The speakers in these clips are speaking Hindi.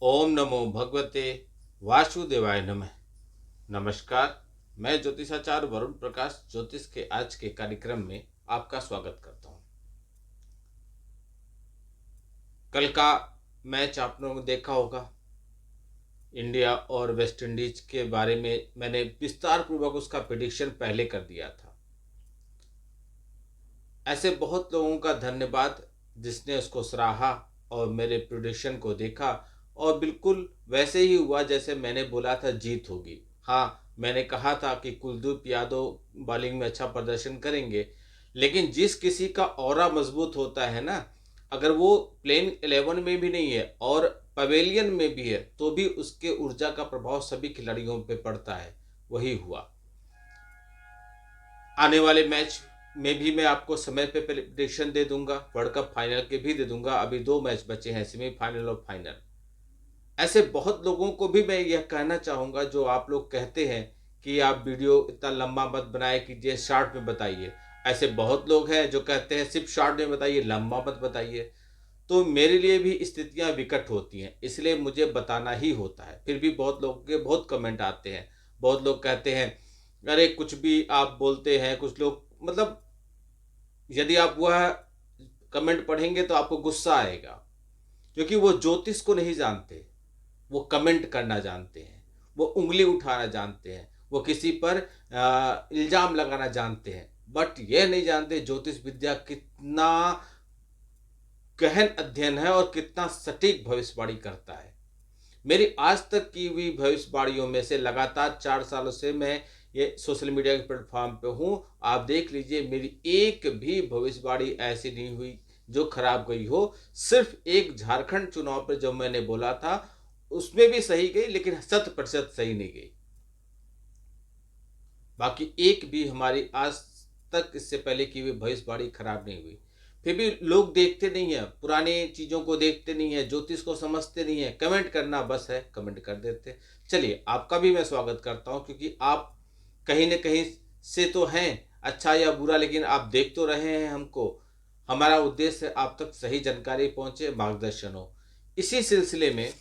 ओम नमो भगवते वासुदेवाय नमः। नमस्कार। मैं ज्योतिषाचार्य वरुण प्रकाश ज्योतिष के आज के कार्यक्रम में आपका स्वागत करता हूं। कल का मैच आप लोगों ने देखा होगा। इंडिया और वेस्ट इंडीज के बारे में मैंने विस्तार पूर्वक उसका प्रेडिक्शन पहले कर दिया था। ऐसे बहुत लोगों का धन्यवाद जिसने उसको सराहा और मेरे प्रेडिक्शन को देखा और बिल्कुल वैसे ही हुआ जैसे मैंने बोला था, जीत होगी। हाँ, मैंने कहा था कि कुलदीप यादव बॉलिंग में अच्छा प्रदर्शन करेंगे, लेकिन जिस किसी का ऑरा मजबूत होता है ना, अगर वो प्लेइंग 11 में भी नहीं है और पवेलियन में भी है तो भी उसके ऊर्जा का प्रभाव सभी खिलाड़ियों पे पड़ता है। वही हुआ। आने वाले मैच में भी मैं आपको समय पे प्रेडिक्शन दे दूंगा, वर्ल्ड कप फाइनल के भी दे दूंगा। अभी 2 मैच बचे हैं, सेमीफाइनल और फाइनल। ऐसे बहुत लोगों को भी मैं यह कहना चाहूँगा जो आप लोग कहते हैं कि आप वीडियो इतना लंबा मत बनाए कीजिए, शॉर्ट में बताइए। ऐसे बहुत लोग हैं जो कहते हैं सिर्फ शॉर्ट में बताइए, लंबा मत बताइए। तो मेरे लिए भी स्थितियाँ विकट होती हैं, इसलिए मुझे बताना ही होता है। फिर भी बहुत लोगों के बहुत कमेंट आते हैं। बहुत लोग कहते हैं अरे कुछ भी आप बोलते हैं। कुछ लोग मतलब यदि आप वह कमेंट पढ़ेंगे तो आपको गुस्सा आएगा, क्योंकि वो ज्योतिष को नहीं जानते। वो कमेंट करना जानते हैं, वो उंगली उठाना जानते हैं, वो किसी पर इल्ज़ाम लगाना जानते हैं, बट ये नहीं जानते ज्योतिष विद्या कितना गहन अध्ययन है और कितना सटीक भविष्यवाणी करता है। मेरी आज तक की हुई भविष्यवाणियों में से लगातार 4 सालों से मैं ये सोशल मीडिया के प्लेटफॉर्म पे हूँ। आप देख लीजिए, मेरी एक भी भविष्यवाणी ऐसी नहीं हुई जो खराब गई हो। सिर्फ एक झारखंड चुनाव पर जब मैंने बोला था उसमें भी सही गई, लेकिन 100% सही नहीं गई। बाकी एक भी हमारी आज तक इससे पहले की हुई भविष्यवाणी खराब नहीं हुई। फिर भी लोग देखते नहीं है, पुरानी चीज़ों को देखते नहीं है, ज्योतिष को समझते नहीं है। कमेंट करना बस है, कमेंट कर देते। चलिए, आपका भी मैं स्वागत करता हूँ, क्योंकि आप कहीं न कहीं से तो हैं, अच्छा या बुरा, लेकिन आप देख तो रहे हैं हमको। हमारा उद्देश्य है आप तक सही जानकारी पहुँचे, मार्गदर्शन हो। इसी सिलसिले में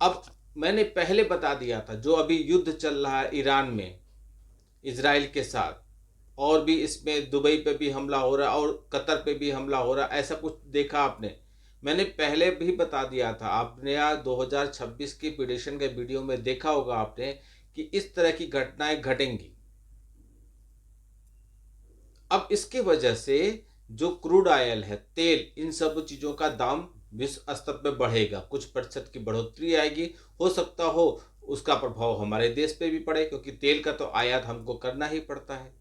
अब मैंने पहले बता दिया था, जो अभी युद्ध चल रहा है ईरान में इजराइल के साथ, और भी इसमें दुबई पे भी हमला हो रहा है और कतर पे भी हमला हो रहा है, ऐसा कुछ देखा आपने? मैंने पहले भी बता दिया था। आपने यहाँ 2026 की प्रेडिक्शन के वीडियो में देखा होगा आपने कि इस तरह की घटनाएं घटेंगी। अब इसकी वजह से जो क्रूड ऑयल है, तेल, इन सब चीज़ों का दाम विश्व स्तर पर बढ़ेगा। कुछ प्रतिशत की बढ़ोतरी आएगी। हो सकता हो उसका प्रभाव हमारे देश पे भी पड़े, क्योंकि तेल का तो आयात हमको करना ही पड़ता है।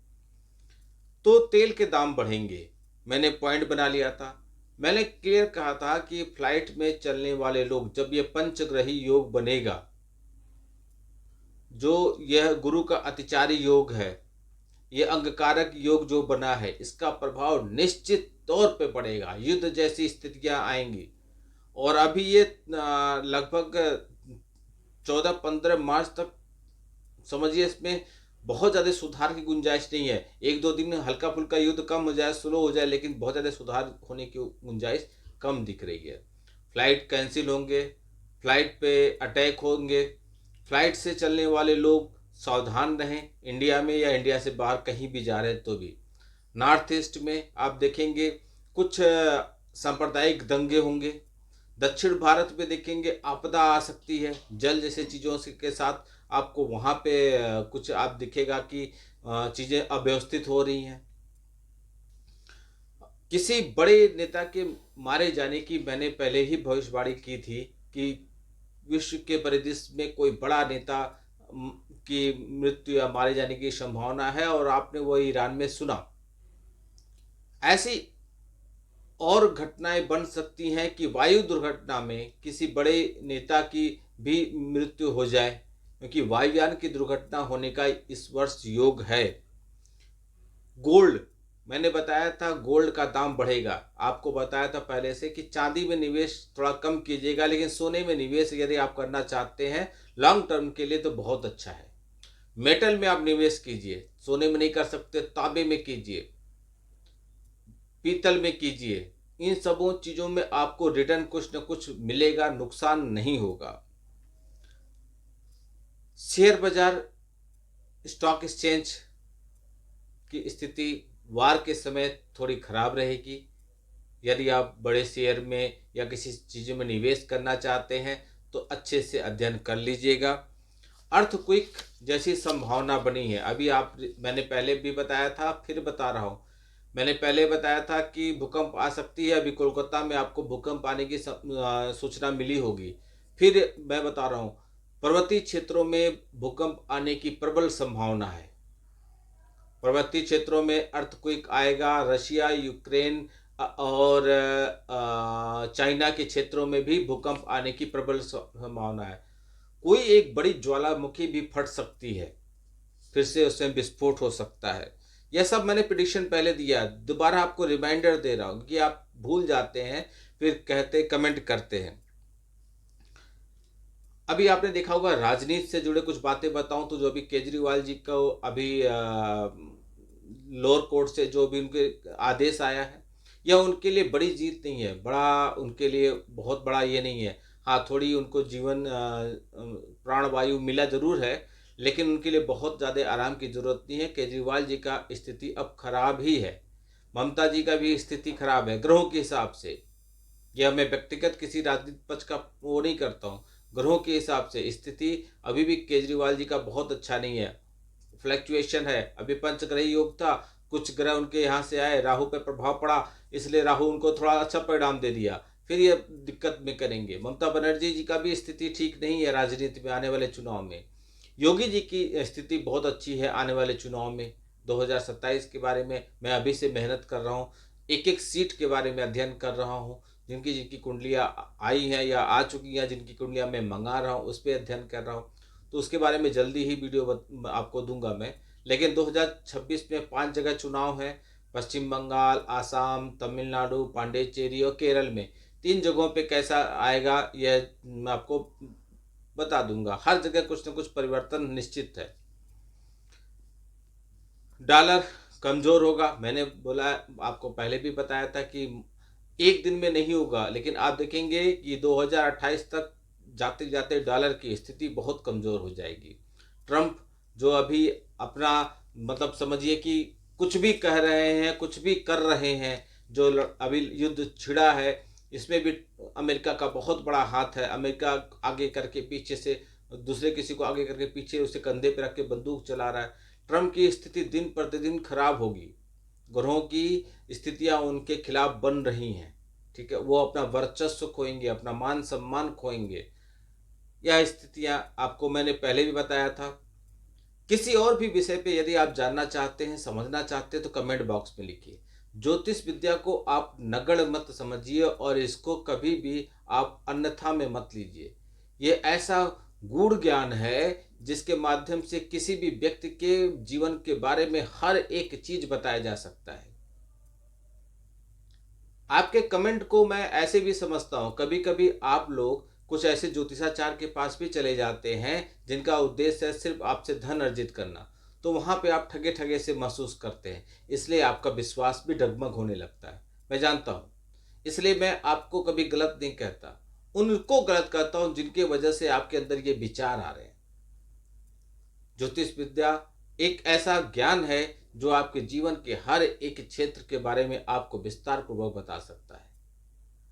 तो तेल के दाम बढ़ेंगे, मैंने पॉइंट बना लिया था। मैंने क्लियर कहा था कि फ्लाइट में चलने वाले लोग, जब ये पंचग्रही योग बनेगा, जो यह गुरु का अतिचारी योग है, ये अंगकारक योग जो बना है, इसका प्रभाव निश्चित तौर पे पड़ेगा। युद्ध जैसी स्थितियां आएंगी। और अभी ये लगभग 14-15 मार्च तक समझिए, इसमें बहुत ज़्यादा सुधार की गुंजाइश नहीं है। 1-2 दिन में हल्का फुल्का युद्ध कम हो जाए, स्लो हो जाए, लेकिन बहुत ज़्यादा सुधार होने की गुंजाइश कम दिख रही है। फ्लाइट कैंसिल होंगे, फ्लाइट पे अटैक होंगे। फ्लाइट से चलने वाले लोग सावधान रहें, इंडिया में या इंडिया से बाहर कहीं भी जा रहे हैं तो भी। नॉर्थ ईस्ट में आप देखेंगे कुछ सांप्रदायिक दंगे होंगे। दक्षिण भारत में देखेंगे आपदा आ सकती है, जल जैसे चीज़ों के साथ। आपको वहाँ पे कुछ आप दिखेगा कि चीज़ें अव्यवस्थित हो रही हैं। किसी बड़े नेता के मारे जाने की मैंने पहले ही भविष्यवाणी की थी कि विश्व के परिदृश्य में कोई बड़ा नेता की मृत्यु या मारे जाने की संभावना है, और आपने वो ईरान में सुना। ऐसी और घटनाएं बन सकती हैं कि वायु दुर्घटना में किसी बड़े नेता की भी मृत्यु हो जाए, क्योंकि वायुयान की दुर्घटना होने का इस वर्ष योग है। गोल्ड, मैंने बताया था गोल्ड का दाम बढ़ेगा। आपको बताया था पहले से कि चांदी में निवेश थोड़ा कम कीजिएगा, लेकिन सोने में निवेश यदि आप करना चाहते हैं लॉन्ग टर्म के लिए तो बहुत अच्छा है। मेटल में आप निवेश कीजिए, सोने में नहीं कर सकते तांबे में कीजिए, पीतल में कीजिए। इन सबों चीज़ों में आपको रिटर्न कुछ न कुछ मिलेगा, नुकसान नहीं होगा। शेयर बाजार, स्टॉक एक्सचेंज की स्थिति वार के समय थोड़ी खराब रहेगी। यदि आप बड़े शेयर में या किसी चीज़ों में निवेश करना चाहते हैं तो अच्छे से अध्ययन कर लीजिएगा। अर्थक्वेक जैसी संभावना बनी है। अभी मैंने पहले भी बताया था, फिर बता रहा हूँ। मैंने पहले बताया था कि भूकंप आ सकती है। अभी कोलकाता में आपको भूकंप आने की सूचना मिली होगी। फिर मैं बता रहा हूँ, पर्वतीय क्षेत्रों में भूकंप आने की प्रबल संभावना है। पर्वतीय क्षेत्रों में अर्थक्वेक आएगा। रशिया, यूक्रेन और चाइना के क्षेत्रों में भी भूकंप आने की प्रबल संभावना है। कोई एक बड़ी ज्वालामुखी भी फट सकती है, फिर से उसमें विस्फोट हो सकता है। यह सब मैंने प्रेडिक्शन पहले दिया, दोबारा आपको रिमाइंडर दे रहा हूँ कि आप भूल जाते हैं, फिर कमेंट करते हैं। अभी आपने देखा होगा, राजनीति से जुड़े कुछ बातें बताऊं तो जो अभी केजरीवाल जी को अभी लोअर कोर्ट से जो भी उनके आदेश आया है, यह उनके लिए बड़ी जीत नहीं है, बड़ा उनके लिए बहुत बड़ा ये नहीं है। हाँ, थोड़ी उनको जीवन प्राणवायु मिला जरूर है, लेकिन उनके लिए बहुत ज़्यादा आराम की ज़रूरत नहीं है। केजरीवाल जी का स्थिति अब खराब ही है, ममता जी का भी स्थिति खराब है ग्रहों के हिसाब से। यह मैं व्यक्तिगत किसी राजनीतिक पक्ष का वो नहीं करता हूँ, ग्रहों के हिसाब से स्थिति अभी भी केजरीवाल जी का बहुत अच्छा नहीं है। फ्लैक्चुएशन है। अभी पंचग्रही योग था, कुछ ग्रह उनके यहाँ से आए, राहु पर प्रभाव पड़ा, इसलिए राहु उनको थोड़ा अच्छा परिणाम दे दिया, फिर ये दिक्कत में करेंगे। ममता बनर्जी जी का भी स्थिति ठीक नहीं है राजनीति में आने वाले चुनाव में। योगी जी की स्थिति बहुत अच्छी है आने वाले चुनाव में। 2027 के बारे में मैं अभी से मेहनत कर रहा हूँ, एक एक सीट के बारे में अध्ययन कर रहा हूँ। जिनकी जिनकी कुंडलियाँ आई हैं या आ चुकी हैं, जिनकी कुंडलियाँ मैं मंगा रहा हूँ, उस पर अध्ययन कर रहा हूँ, तो उसके बारे में जल्दी ही वीडियो आपको दूंगा मैं। लेकिन 2026 में 5 जगह चुनाव है, पश्चिम बंगाल, आसाम, तमिलनाडु, पांडिचेरी और केरल में। 3 जगहों पे कैसा आएगा यह मैं आपको बता दूंगा। हर जगह कुछ न कुछ परिवर्तन निश्चित है। डॉलर कमज़ोर होगा, मैंने बोला, आपको पहले भी बताया था कि एक दिन में नहीं होगा, लेकिन आप देखेंगे कि 2028 तक जाते जाते डॉलर की स्थिति बहुत कमज़ोर हो जाएगी। ट्रंप जो अभी अपना मतलब समझिए कि कुछ भी कह रहे हैं, कुछ भी कर रहे हैं, जो अभी युद्ध छिड़ा है, इसमें भी अमेरिका का बहुत बड़ा हाथ है। अमेरिका आगे करके पीछे से दूसरे किसी को आगे करके पीछे उसे कंधे पर रख के बंदूक चला रहा है। ट्रंप की स्थिति दिन प्रतिदिन खराब होगी। ग्रहों की स्थितियां उनके खिलाफ बन रही हैं, ठीक है। वो अपना वर्चस्व खोएंगे, अपना मान सम्मान खोएंगे। यह स्थितियां आपको मैंने पहले भी बताया था। किसी और भी विषय पे यदि आप जानना चाहते हैं, समझना चाहते हैं, तो कमेंट बॉक्स में लिखिए। ज्योतिष विद्या को आप नगण्य मत समझिए और इसको कभी भी आप अन्यथा में मत लीजिए। ये ऐसा गूढ़ ज्ञान है जिसके माध्यम से किसी भी व्यक्ति के जीवन के बारे में हर एक चीज बताया जा सकता है। आपके कमेंट को मैं ऐसे भी समझता हूँ, कभी कभी आप लोग कुछ ऐसे ज्योतिषाचार्य के पास भी चले जाते हैं जिनका उद्देश्य है सिर्फ आपसे धन अर्जित करना, तो वहाँ पे आप ठगे ठगे से महसूस करते हैं, इसलिए आपका विश्वास भी डगमग होने लगता है। मैं जानता हूँ, इसलिए मैं आपको कभी गलत नहीं कहता, उनको गलत कहता हूँ जिनके वजह से आपके अंदर ये विचार आ रहे हैं। ज्योतिष विद्या एक ऐसा ज्ञान है जो आपके जीवन के हर एक क्षेत्र के बारे में आपको विस्तार पूर्वक बता सकता है।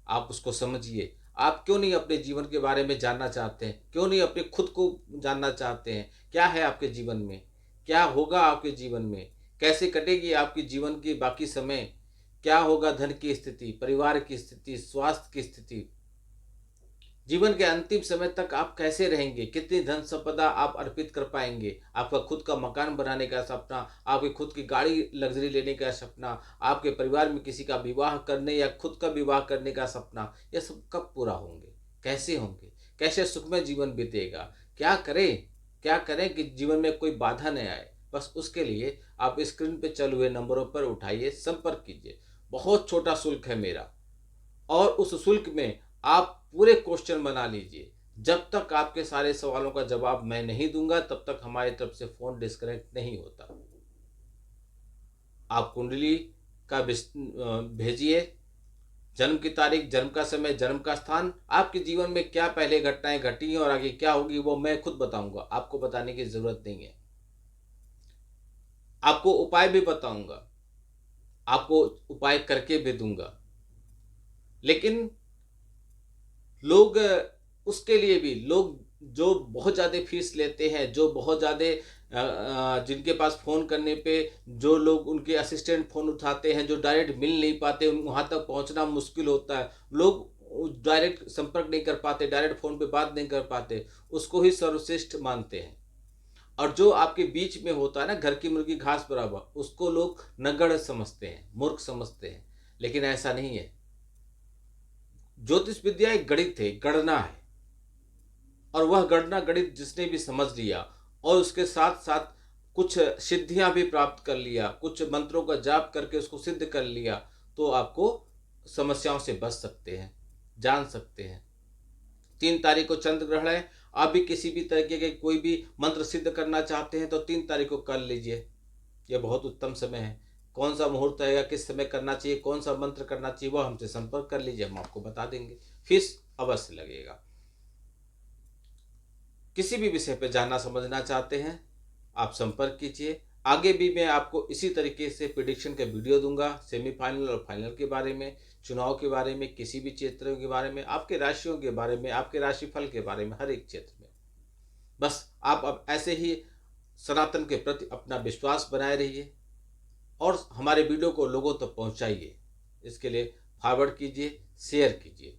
आप उसको समझिए। आप क्यों नहीं अपने जीवन के बारे में जानना चाहते हैं? क्यों नहीं अपने खुद को जानना चाहते हैं? क्या है आपके जीवन में? क्या होगा आपके जीवन में? कैसे कटेगी आपके जीवन की बाकी समय? क्या होगा धन की स्थिति, परिवार की स्थिति, स्वास्थ्य की स्थिति? जीवन के अंतिम समय तक आप कैसे रहेंगे? कितनी धन संपदा आप अर्पित कर पाएंगे? आपका खुद का मकान बनाने का सपना, आपकी खुद की गाड़ी लग्जरी लेने का सपना, आपके परिवार में किसी का विवाह करने या खुद का विवाह करने का सपना, ये सब कब पूरा होंगे? कैसे होंगे? कैसे सुखमय जीवन बीतेगा? क्या करें? क्या करें कि जीवन में कोई बाधा न आए? बस उसके लिए आप स्क्रीन पे चल हुए नंबरों पर उठाइए, संपर्क कीजिए। बहुत छोटा शुल्क है मेरा, और उस शुल्क में आप पूरे क्वेश्चन बना लीजिए। जब तक आपके सारे सवालों का जवाब मैं नहीं दूंगा तब तक हमारी तरफ से फोन डिस्कनेक्ट नहीं होता। आप कुंडली का भेजिए, जन्म की तारीख, जन्म का समय, जन्म का स्थान, आपके जीवन में क्या पहले घटनाएं घटी हैं और आगे क्या होगी वो मैं खुद बताऊंगा, आपको बताने की जरूरत नहीं है। आपको उपाय भी बताऊंगा, आपको उपाय करके भी दूंगा। लेकिन लोग उसके लिए भी लोग जो बहुत ज़्यादा फीस लेते हैं, जो बहुत ज़्यादा जिनके पास फ़ोन करने पे जो लोग उनके असिस्टेंट फ़ोन उठाते हैं, जो डायरेक्ट मिल नहीं पाते, वहाँ तक पहुँचना मुश्किल होता है, लोग डायरेक्ट संपर्क नहीं कर पाते, डायरेक्ट फ़ोन पे बात नहीं कर पाते, उसको ही सर्वश्रेष्ठ मानते हैं। और जो आपके बीच में होता है ना, घर की मुर्गी घास बराबर, उसको लोग नगण्य समझते हैं, मूर्ख समझते हैं। लेकिन ऐसा नहीं है। ज्योतिष विद्या एक गणित है, गणना है। और वह गणना गणित जिसने भी समझ लिया और उसके साथ साथ कुछ सिद्धियां भी प्राप्त कर लिया, कुछ मंत्रों का जाप करके उसको सिद्ध कर लिया, तो आपको समस्याओं से बच सकते हैं, जान सकते हैं। 3 तारीख को चंद्र ग्रहण है। आप भी किसी भी तरीके के कोई भी मंत्र सिद्ध करना चाहते हैं तो 3 तारीख को कर लीजिए। यह बहुत उत्तम समय है। कौन सा मुहूर्त आएगा, किस समय करना चाहिए, कौन सा मंत्र करना चाहिए, वह हमसे संपर्क कर लीजिए, हम आपको बता देंगे। फीस अवश्य लगेगा। किसी भी विषय पर जानना समझना चाहते हैं आप संपर्क कीजिए। आगे भी मैं आपको इसी तरीके से प्रिडिक्शन के वीडियो दूंगा, सेमीफाइनल और फाइनल के बारे में, चुनाव के बारे में, किसी भी क्षेत्रों के बारे में, आपके राशियों के बारे में, आपके राशिफल के बारे में, हर एक क्षेत्र में। बस आप अब ऐसे ही सनातन के प्रति अपना विश्वास बनाए रहिए और हमारे वीडियो को लोगों तक पहुंचाइए। इसके लिए फॉरवर्ड कीजिए, शेयर कीजिए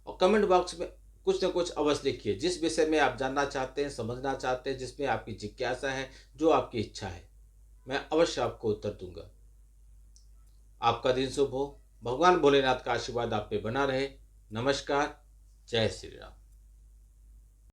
और कमेंट बॉक्स में कुछ न कुछ अवश्य लिखिए, जिस विषय में आप जानना चाहते हैं, समझना चाहते हैं, जिसमें आपकी जिज्ञासा है, जो आपकी इच्छा है, मैं अवश्य आपको उत्तर दूंगा। आपका दिन शुभ हो। भगवान भोलेनाथ का आशीर्वाद आप पे बना रहे। नमस्कार। जय श्री राम।